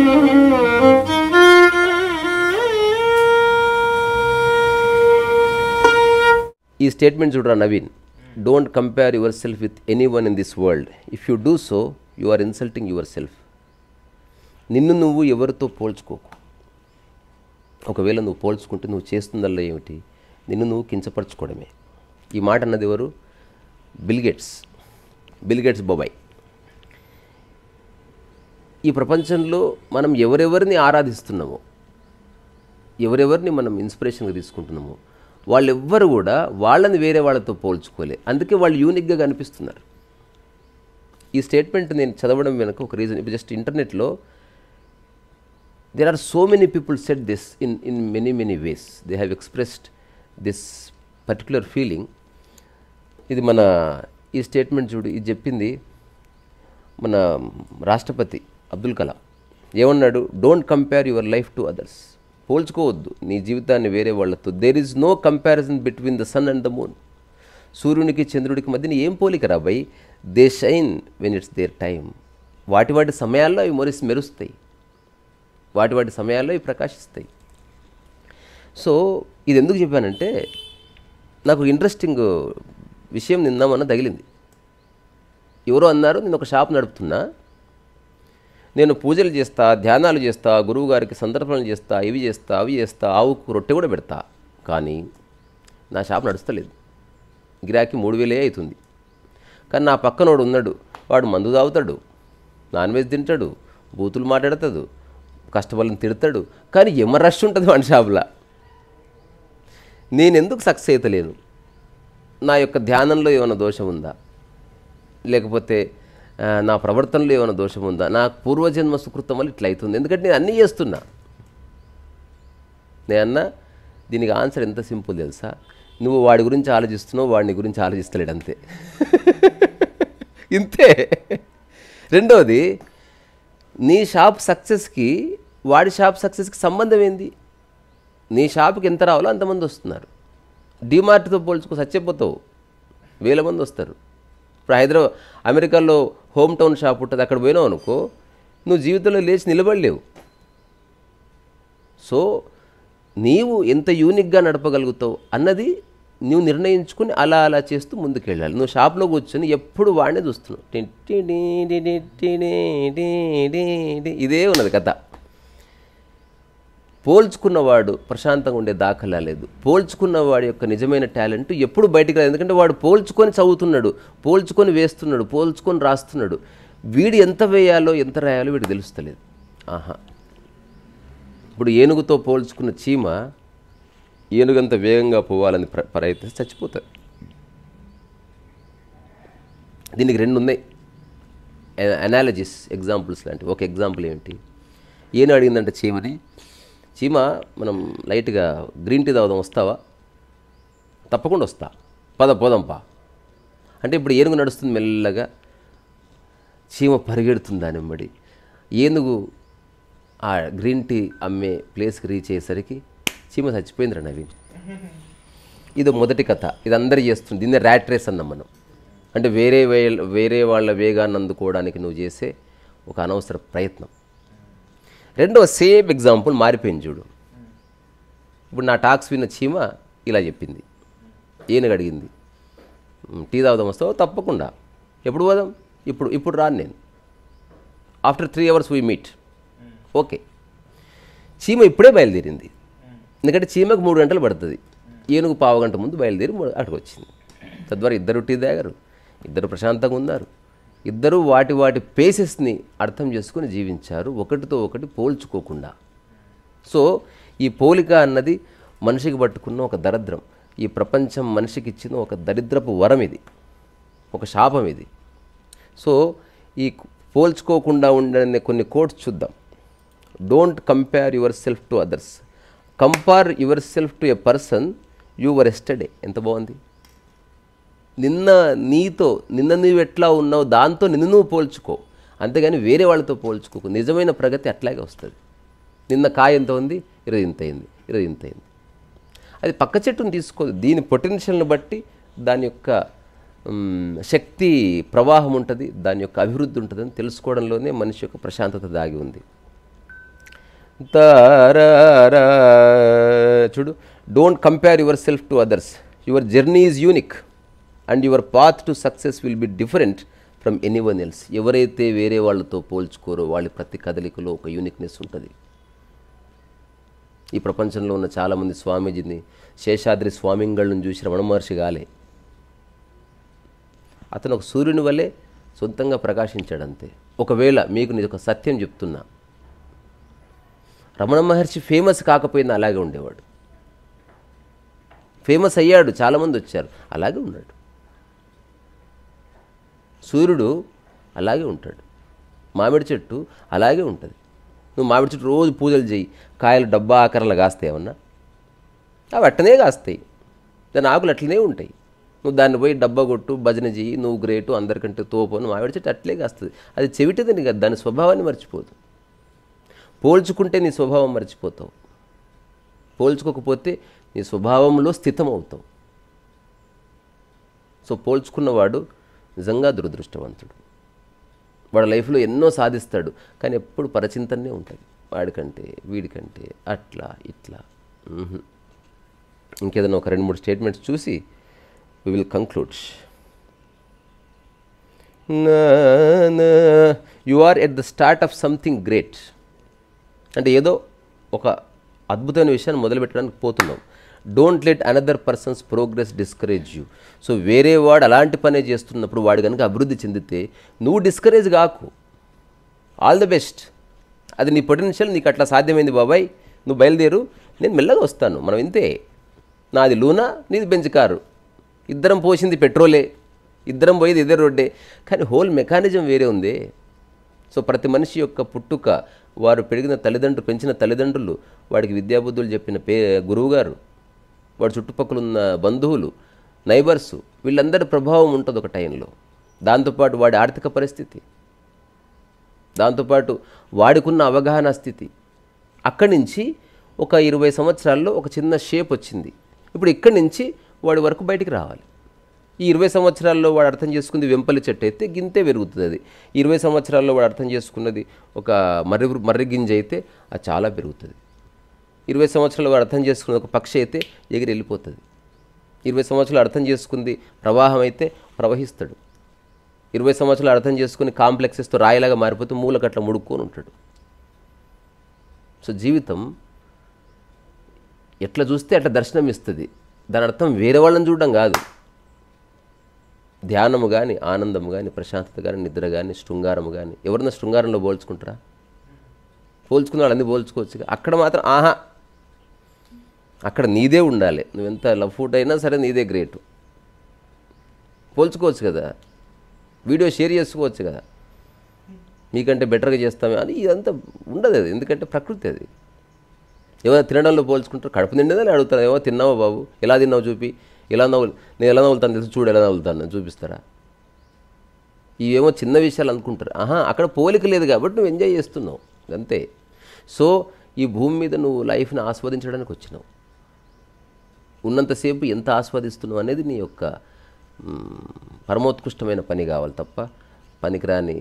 ఈ స్టేట్మెంట్ చూడరా Naveen, don't compare your self with anyone in this world. If you do so you are insulting your self. నిన్ను నువ్వు ఎవరితో పోల్చుకోకు. ఒకవేళ నువ్వు పోల్చుకుంటే నువ్వు చేస్తుందల్లా ఏమిటి? నిన్ను నువ్వు కించపరచుకోవడమే. ఈ మాట అన్నది ఎవరు? బిల్ గేట్స్ బాబాయ్. ఈ ప్రపంచంలో మనం ఎవరెవరిని ఆరాధిస్తున్నామో, ఎవరెవరిని మనం ఇన్స్పిరేషన్గా తీసుకుంటున్నామో, వాళ్ళెవ్వరు కూడా వాళ్ళని వేరే వాళ్ళతో పోల్చుకోలే. అందుకే వాళ్ళు యూనిక్గా కనిపిస్తున్నారు. ఈ స్టేట్మెంట్ నేను చదవడం వెనుక ఒక రీజన్. ఇప్పుడు జస్ట్ ఇంటర్నెట్లో there are so many people said this in many ways. They have expressed this particular feeling. ఇది మన ఈ స్టేట్మెంట్ చూడు, ఇది చెప్పింది మన రాష్ట్రపతి అబ్దుల్ కలాం. ఏమన్నాడు? Don't compare your life to others. పోల్చుకోవద్దు నీ జీవితాన్ని వేరే వాళ్ళతో. There is no comparison between the sun and the moon. సూర్యునికి చంద్రుడికి మధ్యన ఏం పోలిక రాబాయి? They shine when it's their time. వాటి సమయాల్లో అవి మెరుస్తాయి, వాటి సమయాల్లో ఇవి ప్రకాశిస్తాయి. సో ఇది ఎందుకు చెప్పానంటే, నాకు ఇంట్రెస్టింగ్ విషయం నిన్న మొన్న తగిలింది. ఎవరో అన్నారు, నేను ఒక షాప్ నడుపుతున్నా, నేను పూజలు చేస్తా, ధ్యానాలు చేస్తా, గురువు గారికి సందర్భాలు చేస్తా, ఇవి చేస్తా, అవి చేస్తా, ఆవుకు రొట్టె కూడా పెడతా, కానీ నా షాప్ నడుస్తలేదు. గిరాకీ 3,000 అవుతుంది. కానీ నా పక్కనోడు ఉన్నాడు, వాడు మందు తాగుతాడు, నాన్ వెజ్ తింటాడు, బూతులు మాట్లాడతాడు, కష్టపడిని తిడతాడు, కానీ ఎమ రష్ ఉంటుంది వాడి షాపులో. నేను ఎందుకు సక్సెస్ అవుతలేను? నా యొక్క ధ్యానంలో ఏమైనా దోషం ఉందా? లేకపోతే నా ప్రవర్తనలో ఏమైనా దోషం ఉందా? నా పూర్వజన్మ సుకృతం వల్ల ఇట్లా అవుతుంది. ఎందుకంటే నేను అన్నీ చేస్తున్నా. నేనన్నా దీనికి ఆన్సర్ ఎంత సింపుల్ తెలుసా? నువ్వు వాడి గురించి ఆలోచిస్తున్నావు, వాడిని గురించి ఆలోచిస్తలేడు, అంతే. ఇంతే. రెండవది, నీ షాప్ సక్సెస్కి వాడి షాప్ సక్సెస్కి సంబంధం ఏంది? నీ షాప్కి ఎంత రావాలో అంతమంది వస్తున్నారు. డిమార్ట్తో పోల్చుకో చచ్చిపోతావు, 1000 మంది వస్తారు. ఇప్పుడు అమెరికాలో హోమ్ టౌన్ షాప్ ఉంటుంది, అక్కడ పోయినావు అనుకో, నువ్వు జీవితంలో లేచి నిలబడలేవు. సో నీవు ఎంత యూనిక్గా నడపగలుగుతావు అన్నది నువ్వు నిర్ణయించుకుని అలా అలా చేస్తూ ముందుకెళ్ళాలి. నువ్వు షాప్లో కూర్చొని ఎప్పుడు వాడినే చూస్తున్నావు, ఇదే ఉన్నది కథ. పోల్చుకున్నవాడు ప్రశాంతంగా ఉండే దాఖలా లేదు. పోల్చుకున్నవాడి యొక్క నిజమైన టాలెంట్ ఎప్పుడు బయటికి రాదు. ఎందుకంటే వాడు పోల్చుకొని చదువుతున్నాడు, పోల్చుకొని వేస్తున్నాడు, పోల్చుకొని రాస్తున్నాడు. వీడు ఎంత వేయాలో ఎంత రాయాలో వీడికి తెలుస్తలేదు. ఇప్పుడు ఏనుగుతో పోల్చుకున్న చీమ ఏనుగంత వేగంగా పోవాలని ప్రయత్నిస్తే చచ్చిపోతుంది. దీనికి 2 ఉన్నాయి అనాలజీస్, ఎగ్జాంపుల్స్ లాంటివి. ఒక ఎగ్జాంపుల్ ఏంటి? ఏను అడిగిందంటే చీమని, చీమ మనం లైట్గా గ్రీన్ టీ తాగుదాం, వస్తావా? తప్పకుండా వస్తా, పోదాంపా అంటే. ఇప్పుడు ఏనుగు నడుస్తుంది మెల్లగా, చీమ పరిగెడుతుంది దాని వెంబడి. ఏనుగు ఆ గ్రీన్ టీ అమ్మే ప్లేస్కి రీచ్ అయ్యేసరికి చీమ చచ్చిపోయిందిరా నవీన్. ఇది మొదటి కథ. ఇది అందరూ చేస్తుంది. దీన్ని ర్యాట్ రేస్ అన్నాం మనం. అంటే వేరే వాళ్ళ వేగాన్ని అందుకోవడానికి నువ్వు చేసే ఒక అనవసర ప్రయత్నం. రెండవ సేమ్ ఎగ్జాంపుల్ మారిపోయింది చూడు. ఇప్పుడు నా టాక్స్ విన్న చీమ ఇలా చెప్పింది. ఏనుగు అడిగింది, టీ తాగుదాం, వస్తావు? తప్పకుండా. ఎప్పుడు పోదాం? ఇప్పుడు రాను నేను. After 3 hours we meet. Okay. చీమ ఇప్పుడే బయలుదేరింది. ఎందుకంటే చీమకు 3 గంటలు పడుతుంది. ఏనుగు 1/2 గంట ముందు బయలుదేరి అక్కడికి వచ్చింది. తద్వారా ఇద్దరు టీ తాగారు, ఇద్దరు ప్రశాంతంగా ఉన్నారు, ఇద్దరు వాటి పేసెస్ని అర్థం చేసుకుని జీవించారు, ఒకటితో ఒకటి పోల్చుకోకుండా. సో ఈ పోలిక అన్నది మనిషికి పట్టుకున్న ఒక దరిద్రం. ఈ ప్రపంచం మనిషికి ఇచ్చిన ఒక దరిద్రపు వరం ఇది, ఒక శాపం ఇది. సో ఈ పోల్చుకోకుండా ఉండనే కొన్ని కోట్స్ చూద్దాం. Don't compare your self to others, compare your self to a person you were yesterday. ఎంత బాగుంది. నిన్న నీవు ఎట్లా ఉన్నావు దాంతో నిన్ను నువ్వు పోల్చుకో, అంతేగాని వేరే వాళ్ళతో పోల్చుకోకు. నిజమైన ప్రగతి అట్లాగే వస్తుంది. నిన్న కాయ ఎంత ఉంది, ఈరోజు ఇంత అయింది. అది పక్క చెట్టును తీసుకోదు. దీని పొటెన్షియల్ని బట్టి దాని యొక్క శక్తి ప్రవాహం ఉంటుంది, దాని యొక్క అభివృద్ధి ఉంటుందని తెలుసుకోవడంలోనే మనిషి యొక్క ప్రశాంతత దాగి ఉంది. తారారా. చూడు, don't compare your self to others. Your journey is unique and your path to success will be different from anyone else. ఎవరైతే వేరే వాళ్ళతో పోల్చుకోరో వాళ్ళ ప్రతి కదలికలో ఒక యూనిక్నెస్ ఉంటుంది. ఈ ప్రపంచంలో ఉన్న చాలామంది స్వామీజీని, శేషాద్రి స్వామింగళ్ళను చూసి రమణ మహర్షి కాలే. అతను ఒక సూర్యుని వల్లే సొంతంగా ప్రకాశించాడంతే. ఒకవేళ మీకు నేను ఒక సత్యం చెప్తున్నా, రమణ మహర్షి ఫేమస్ కాకపోయినా అలాగే ఉండేవాడు. ఫేమస్ అయ్యాడు, చాలామంది వచ్చారు, అలాగే ఉన్నాడు. సూర్యుడు అలాగే ఉంటాడు, మామిడి చెట్టు అలాగే ఉంటుంది. నువ్వు మామిడి చెట్టు రోజు పూజలు చేయి, కాయలు డబ్బా ఆకారంలో కాస్తాయి ఏమన్నా? అవి అట్టనే కాస్తాయి, దాని ఆకులు అట్లనే ఉంటాయి. నువ్వు దాన్ని పోయి డబ్బా కొట్టు, భజన చెయ్యి, నువ్వు గ్రేటు, అందరికంటే తోపను, మామిడి చెట్టు అట్లే కాస్తుంది. అది చెవిటిదని కాదు, దాని స్వభావాన్ని మర్చిపోదు. పోల్చుకుంటే నీ స్వభావం మర్చిపోతావు, పోల్చుకోకపోతే నీ స్వభావంలో స్థితం అవుతావు. సో పోల్చుకున్నవాడు నిజంగా దురదృష్టవంతుడు. వాడి లైఫ్లో ఎన్నో సాధిస్తాడు, కానీ ఎప్పుడు పరచింతనే ఉంటుంది. వాడికంటే వీడికంటే అట్లా ఇట్లా. ఇంకేదైనా ఒక 2-3 స్టేట్మెంట్స్ చూసి we will conclude. You are at the start of something great. అంటే ఏదో ఒక అద్భుతమైన విషయాన్ని మొదలుపెట్టడానికి పోతున్నాం. Don't let another persons progress discourage you. So వేరే వాడు అలాంటి పనే చేస్తున్నప్పుడు వాడు కనుక అభివృద్ధి చెందితే నువ్వు డిస్కరేజ్ కాకు. All the best. అది నీ పొటెన్షియల్, నీకు అట్లా సాధ్యమైంది బాబాయ్, నువ్వు బయలుదేరు, నేను మెల్లగా వస్తాను. మనం ఇంతే. నాది లూనా, నీది బెంచ్ కారు, ఇద్దరం పోసింది పెట్రోలే, ఇద్దరం పోయేది ఇదే రోడ్డే, కానీ హోల్ మెకానిజం వేరే ఉంది. సో ప్రతి మనిషి యొక్క పుట్టుక, వారు పెంచిన తల్లిదండ్రులు, వాడికి విద్యాబుద్ధులు చెప్పిన గురువుగారు, వాడి చుట్టుపక్కల ఉన్న బంధువులు, నైబర్సు, వీళ్ళందరి ప్రభావం ఉంటుంది ఒక టైంలో. దాంతోపాటు వాడి ఆర్థిక పరిస్థితి, దాంతోపాటు వాడికున్న అవగాహన స్థితి. అక్కడి నుంచి ఒక 20 సంవత్సరాల్లో ఒక చిన్న షేప్ వచ్చింది. ఇప్పుడు ఇక్కడి నుంచి వాడి వరకు బయటికి రావాలి. ఈ 20 సంవత్సరాల్లో వాడు అర్థం చేసుకుంది వెంపలి చెట్టు అయితే గింతే పెరుగుతుంది. అది 20 సంవత్సరాల్లో వాడు అర్థం చేసుకున్నది ఒక మర్రి గింజ అయితే అది చాలా పెరుగుతుంది. 20 సంవత్సరాలు వాడు అర్థం చేసుకున్నది ఒక పక్షి అయితే ఎగిరి వెళ్ళిపోతుంది. 20 సంవత్సరాలు అర్థం చేసుకుంది ప్రవాహం అయితే ప్రవహిస్తాడు. 20 సంవత్సరాలు అర్థం చేసుకుని కాంప్లెక్సెస్తో రాయిలాగా మారిపోతే మూలకట్ల ముడుక్కొని ఉంటాడు. సో జీవితం ఎట్లా చూస్తే అట్లా దర్శనం ఇస్తుంది. దాని అర్థం వేరే వాళ్ళని చూడడం కాదు. ధ్యానము కానీ, ఆనందము కానీ, ప్రశాంతత కానీ, నిద్ర కానీ, శృంగారము కానీ. ఎవరన్నా శృంగారంలో పోల్చుకుంటారా? పోల్చుకున్న వాళ్ళు అన్నీ పోల్చుకోవచ్చు. అక్కడ మాత్రం అక్కడ నీదే ఉండాలి. నువ్వెంత లవ్ ఫుట్ అయినా సరే నీదే గ్రేటు. పోల్చుకోవచ్చు కదా, వీడియో షేర్ చేసుకోవచ్చు కదా, మీకంటే బెటర్గా చేస్తామే అని. ఇదంతా ఉండదు అది, ఎందుకంటే ప్రకృతి అది. ఏమైనా తినడంలో పోల్చుకుంటారు, కడుపు నిండదని అడుగుతారు, ఏమో తిన్నావా బాబు, ఎలా తిన్నావు చూపి, నేను ఎలా నవ్వులుతాను తెలుసు, చూడు ఎలా నవ్వులుతాను నేను చూపిస్తారా? ఇవేమో చిన్న విషయాలు అనుకుంటారు. అక్కడ పోలిక లేదు కాబట్టి నువ్వు ఎంజాయ్ చేస్తున్నావు అంతే. సో ఈ భూమి మీద నువ్వు లైఫ్ని ఆస్వాదించడానికి వచ్చినావు. ఉన్నంతసేపు ఎంత ఆస్వాదిస్తున్నావు అనేది నీ యొక్క పరమోత్కృష్టమైన పని కావాలి తప్ప పనికిరాని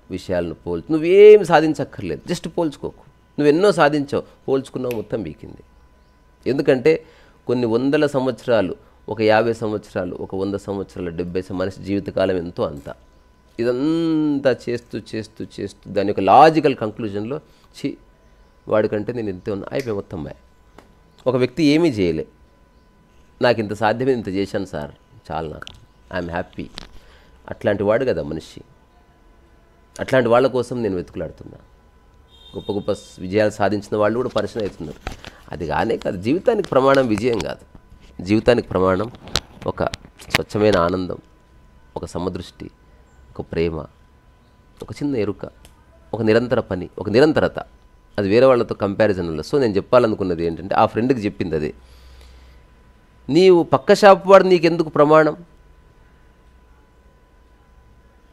విషయాలను నువ్వేం సాధించక్కర్లేదు. జస్ట్ పోల్చుకోకు. నువ్వెన్నో సాధించావు, పోల్చుకున్నావు, మొత్తం బీకింది. ఎందుకంటే కొన్ని వందల సంవత్సరాలు, ఒక 50 సంవత్సరాలు, ఒక 100 సంవత్సరాలు, 70 మనిషి జీవితకాలం ఎంతో అంత. ఇదంతా చేస్తూ చేస్తూ చేస్తూ దాని యొక్క లాజికల్ కంక్లూజన్లో వాడికంటే నేను ఇంతే ఉన్నా అయిపోయి మొత్తం బాయ్. ఒక వ్యక్తి ఏమీ చేయలే, నాకు ఇంత సాధ్యమే, ఇంత చేశాను సార్, చాలా నాకు, ఐఎమ్ హ్యాపీ. అట్లాంటి వాడు కదా మనిషి. అట్లాంటి వాళ్ళ కోసం నేను వెతుకులాడుతున్నా. గొప్ప గొప్ప విజయాలు సాధించిన వాళ్ళు కూడా పరిచయం అవుతున్నారు. అది కానే కాదు. జీవితానికి ప్రమాణం విజయం కాదు. జీవితానికి ప్రమాణం ఒక స్వచ్ఛమైన ఆనందం, ఒక సమదృష్టి, ఒక ప్రేమ, ఒక చిన్న ఎరుక, ఒక నిరంతర పని, ఒక నిరంతరత. అది వేరే వాళ్ళతో కంపారిజన్లో. సో నేను చెప్పాలనుకున్నది ఏంటంటే, ఆ ఫ్రెండ్కి చెప్పింది అదే, నీవు పక్క షాప్ వాడు నీకెందుకు ప్రమాణం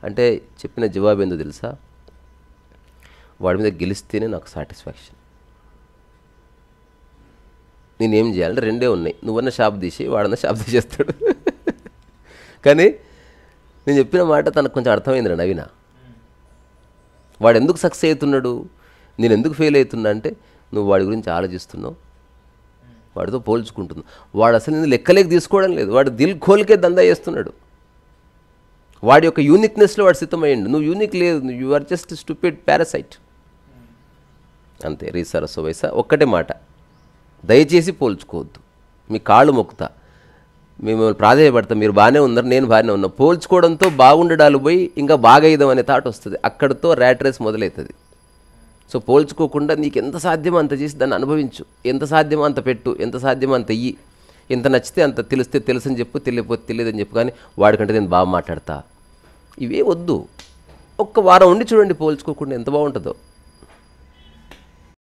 అంటే చెప్పిన జవాబు ఏందో తెలుసా? వాడి మీద గెలిస్తేనే నాకు సాటిస్ఫాక్షన్. నేనేం చేయాలంటే రెండే ఉన్నాయి, నువ్వన్న షాప్ తీసి వాడన్న షాప్ తీసేస్తాడు. కానీ నేను చెప్పిన మాట తనకు కొంచెం అర్థమైంది. నవీన వాడు ఎందుకు సక్సెస్ అవుతున్నాడు? నేను ఎందుకు ఫెయిల్ అవుతున్నా అంటే నువ్వు వాడి గురించి ఆలోచిస్తున్నావు, వాడితో పోల్చుకుంటున్నావు. వాడు అసలు నేను లెక్కలేక తీసుకోవడం లేదు, వాడు దిల్ ఖోల్కే దందా చేస్తున్నాడు. వాడి యొక్క యూనిక్నెస్లో వాడు సిద్ధమయ్యండు. నువ్వు యూనిక్ లేదు, you are just stupid parasite. అంతే. రీసరస్సు వయస ఒక్కటే మాట, దయచేసి పోల్చుకోవద్దు. మీ కాళ్ళు మొక్కుతా, మిమ్మల్ని ప్రాధేయపడతా, మీరు బాగానే ఉన్నారు, నేను బాగానే ఉన్నా. పోల్చుకోవడంతో బాగుండడాలు పోయి ఇంకా బాగా ఇద్దాం అనే థాట్ వస్తుంది. అక్కడితో ర్యాట్ రేస్ మొదలవుతుంది. సో పోల్చుకోకుండా నీకు ఎంత సాధ్యమో అంత చేసి దాన్ని అనుభవించు. ఎంత సాధ్యమో అంత పెట్టు, ఎంత సాధ్యమో అంత ఇయ్యి. ఎంత నచ్చితే అంత, తెలిస్తే తెలుసని చెప్పు, తెలియకపోతే తెలియదని చెప్పు. కానీ వాడికంటే నేను బాగా మాట్లాడతా, ఇవే వద్దు. ఒక్క వారం ఉండి చూడండి పోల్చుకోకుండా ఎంత బాగుంటుందో.